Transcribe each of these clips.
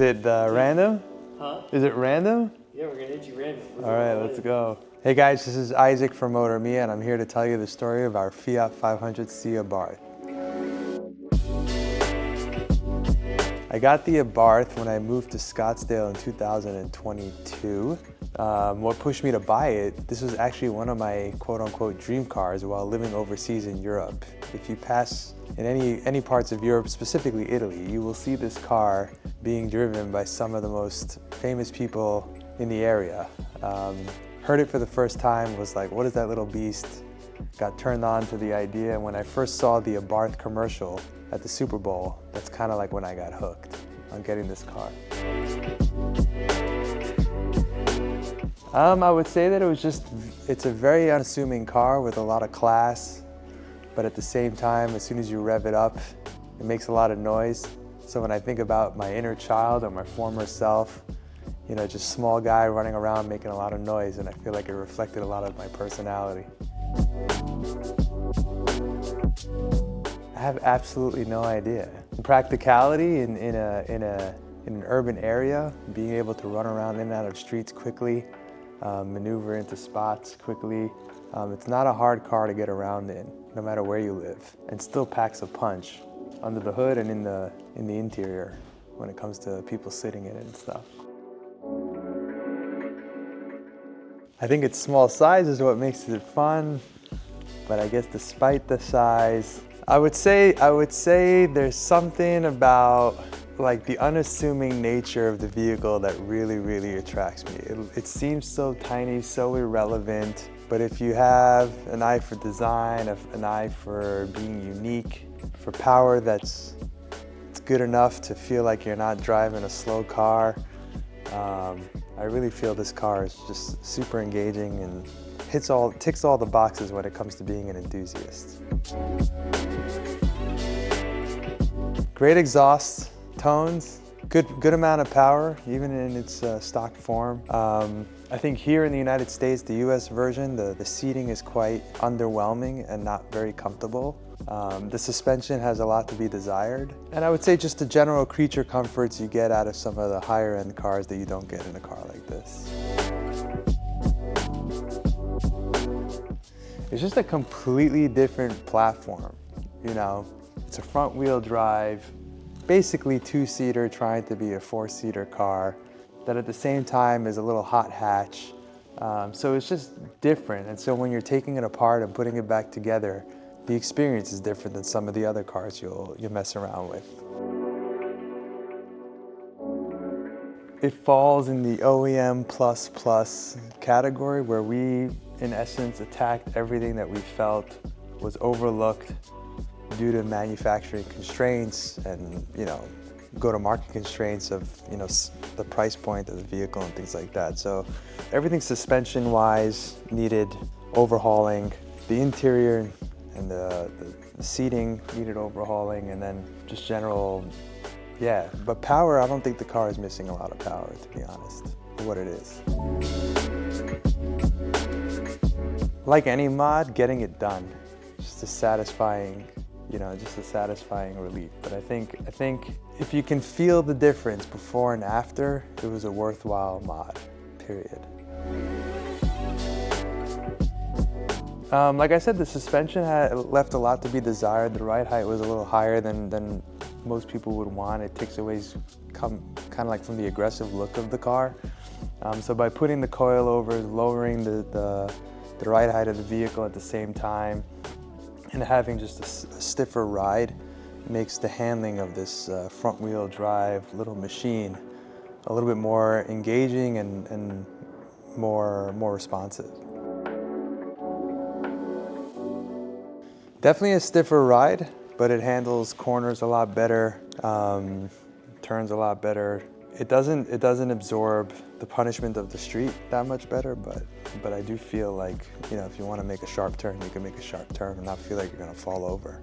it random? Huh? Is it random? Yeah, we're gonna hit you random. All right, let's go. Hey guys, this is Isaac from Motormia, and I'm here to tell you the story of our Fiat 500c Abarth. I got the Abarth when I moved to Scottsdale in 2022. What pushed me to buy it, this was actually one of my quote-unquote dream cars while living overseas in Europe. If you pass in any parts of Europe, specifically Italy, you will see this car being driven by some of the most famous people in the area. Heard it for the first time, was like, what is that little beast? Got turned on to the idea, and when I first saw the Abarth commercial at the Super Bowl, that's kind of like when I got hooked on getting this car. I would say that it's a very unassuming car with a lot of class, but at the same time, as soon as you rev it up, it makes a lot of noise. So when I think about my inner child or my former self, you know, just small guy running around making a lot of noise, and I feel like it reflected a lot of my personality. I have absolutely no idea. Practicality in an urban area, being able to run around in and out of streets quickly, maneuver into spots quickly. It's not a hard car to get around in, no matter where you live, and still packs a punch under the hood and in the interior when it comes to people sitting in it and stuff. I think its small size is what makes it fun, but I guess despite the size, I would say there's something about like the unassuming nature of the vehicle that really attracts me. It seems so tiny, so irrelevant, but if you have an eye for design, an eye for being unique, for power that's good enough to feel like you're not driving a slow car, I really feel this car is just super engaging and ticks all the boxes when it comes to being an enthusiast. Great exhaust tones, good amount of power, even in its stock form. I think here in the United States, the US version, the seating is quite underwhelming and not very comfortable. The suspension has a lot to be desired. And I would say just the general creature comforts you get out of some of the higher end cars that you don't get in a car like this. It's just a completely different platform, you know? It's a front wheel drive, basically two-seater trying to be a four-seater car that at the same time is a little hot hatch. So it's just different. And so when you're taking it apart and putting it back together, the experience is different than some of the other cars you'll mess around with. It falls in the OEM plus category where we, in essence, attacked everything that we felt was overlooked due to manufacturing constraints and, you know, go-to-market constraints of, you know, the price point of the vehicle and things like that. So everything suspension-wise needed overhauling. The interior and the seating needed overhauling, and then just general, yeah. But power, I don't think the car is missing a lot of power, to be honest, for what it is. Like any mod, getting it done, just a satisfying, you know, just a satisfying relief. But I think if you can feel the difference before and after, it was a worthwhile mod, period. Like I said, the suspension had left a lot to be desired. The ride height was a little higher than most people would want. It takes away kind of like from the aggressive look of the car. So by putting the coilovers, lowering the ride height of the vehicle at the same time, and having just a stiffer ride makes the handling of this front wheel drive little machine a little bit more engaging and more responsive. Definitely a stiffer ride, but it handles corners a lot better, turns a lot better. It doesn't absorb the punishment of the street that much better, but I do feel like, you know, if you want to make a sharp turn, you can make a sharp turn and not feel like you're going to fall over.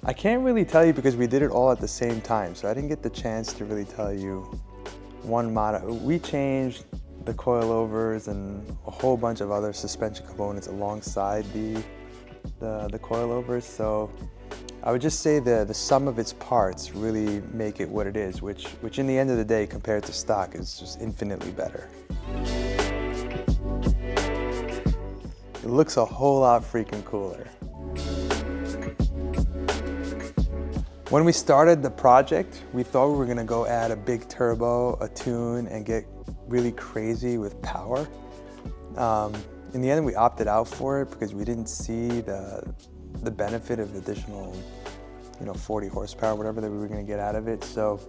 I can't really tell you because we did it all at the same time, so I didn't get the chance to really tell you one model. We changed the coilovers and a whole bunch of other suspension components alongside the coilovers, so I would just say the sum of its parts really make it what it is, which in the end of the day, compared to stock, is just infinitely better. It looks a whole lot freaking cooler. When we started the project, we thought we were gonna go add a big turbo, a tune, and get really crazy with power. In the end, we opted out for it because we didn't see the benefit of additional, 40 horsepower, whatever that we were gonna get out of it. So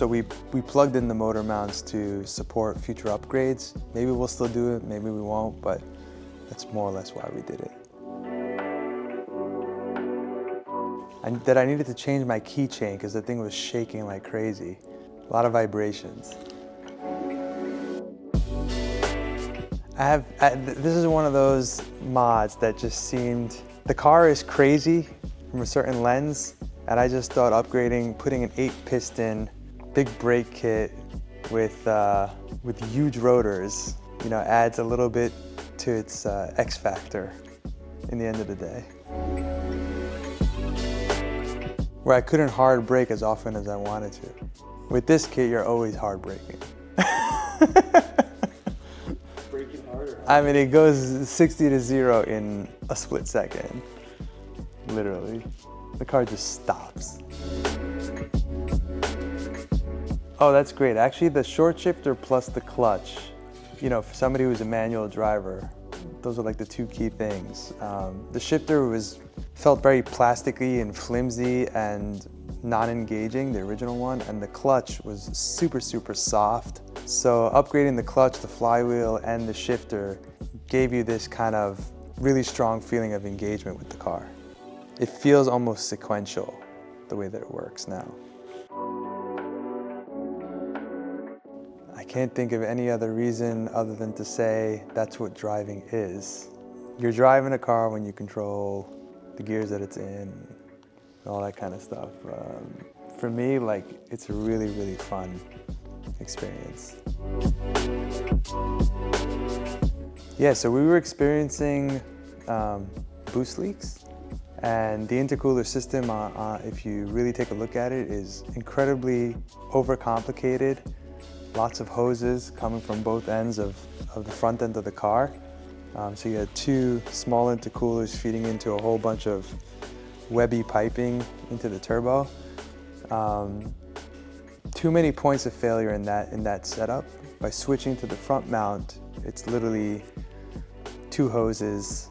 we plugged in the motor mounts to support future upgrades. Maybe we'll still do it, maybe we won't, but that's more or less why we did it. That I needed to change my keychain because the thing was shaking like crazy. A lot of vibrations. This is one of those mods that just seemed, the car is crazy from a certain lens, and I just thought upgrading, putting an 8-piston, big brake kit with huge rotors, adds a little bit to its X factor in the end of the day. Where I couldn't hard brake as often as I wanted to. With this kit, you're always hard braking. Braking harder. I mean, it goes 60 to 0 in a split second, literally. The car just stops. Oh, that's great. Actually, the short shifter plus the clutch, for somebody who's a manual driver, those are like the two key things. The shifter felt very plasticky and flimsy and non-engaging, the original one, and the clutch was super, super soft. So upgrading the clutch, the flywheel, and the shifter gave you this kind of really strong feeling of engagement with the car. It feels almost sequential, the way that it works now. I can't think of any other reason other than to say that's what driving is. You're driving a car when you control the gears that it's in, all that kind of stuff. For me, it's a really, really fun experience. Yeah, so we were experiencing boost leaks, and the intercooler system, if you really take a look at it, is incredibly overcomplicated. Lots of hoses coming from both ends of the front end of the car. So you had two small intercoolers feeding into a whole bunch of webby piping into the turbo. Too many points of failure in that setup. By switching to the front mount, it's literally two hoses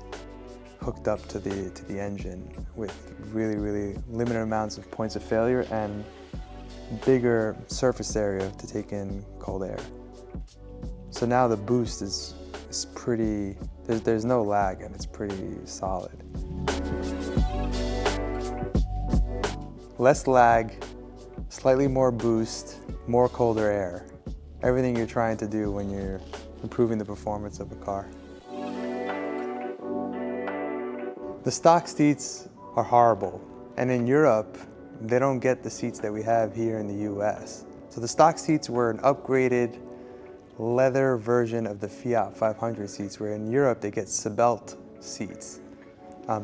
hooked up to the engine with really, really limited amounts of points of failure and bigger surface area to take in cold air. So now the boost is pretty, there's no lag and it's pretty solid. Less lag, slightly more boost, more colder air. Everything you're trying to do when you're improving the performance of a car. The stock seats are horrible, and in Europe, they don't get the seats that we have here in the US. So the stock seats were an upgraded leather version of the Fiat 500 seats, where in Europe they get Sebelt seats.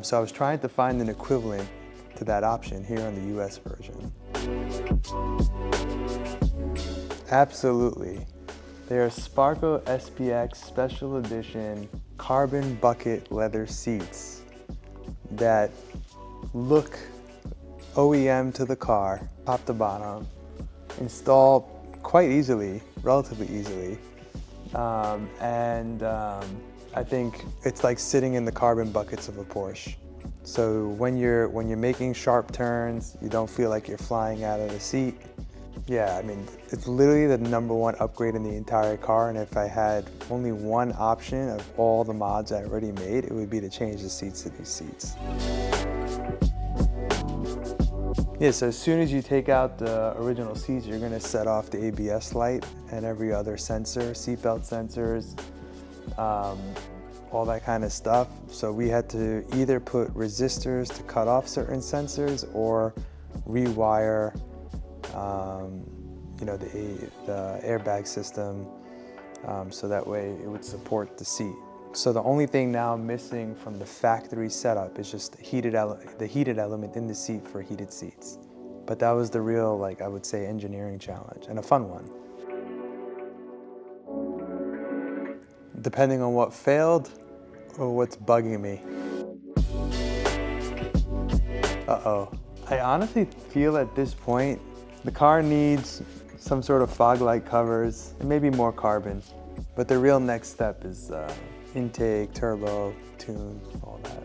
So I was trying to find an equivalent to that option here on the US version. Absolutely. They are Sparco SPX Special Edition carbon bucket leather seats that look OEM to the car, top to bottom, install quite easily, relatively easily. I think it's like sitting in the carbon buckets of a Porsche. So when you're making sharp turns, you don't feel like you're flying out of the seat. Yeah, I mean, it's literally the #1 upgrade in the entire car, and if I had only one option of all the mods I already made, it would be to change the seats to these seats. Yeah, so as soon as you take out the original seats, you're gonna set off the ABS light and every other sensor, seatbelt sensors, all that kind of stuff. So we had to either put resistors to cut off certain sensors or rewire the airbag system so that way it would support the seat. So the only thing now missing from the factory setup is just the heated element in the seat for heated seats. But that was the real, like, I would say, engineering challenge, and a fun one. Depending on what failed or what's bugging me. Uh-oh. I honestly feel at this point, the car needs some sort of fog light covers and maybe more carbon. But the real next step is intake, turbo, tune, all that.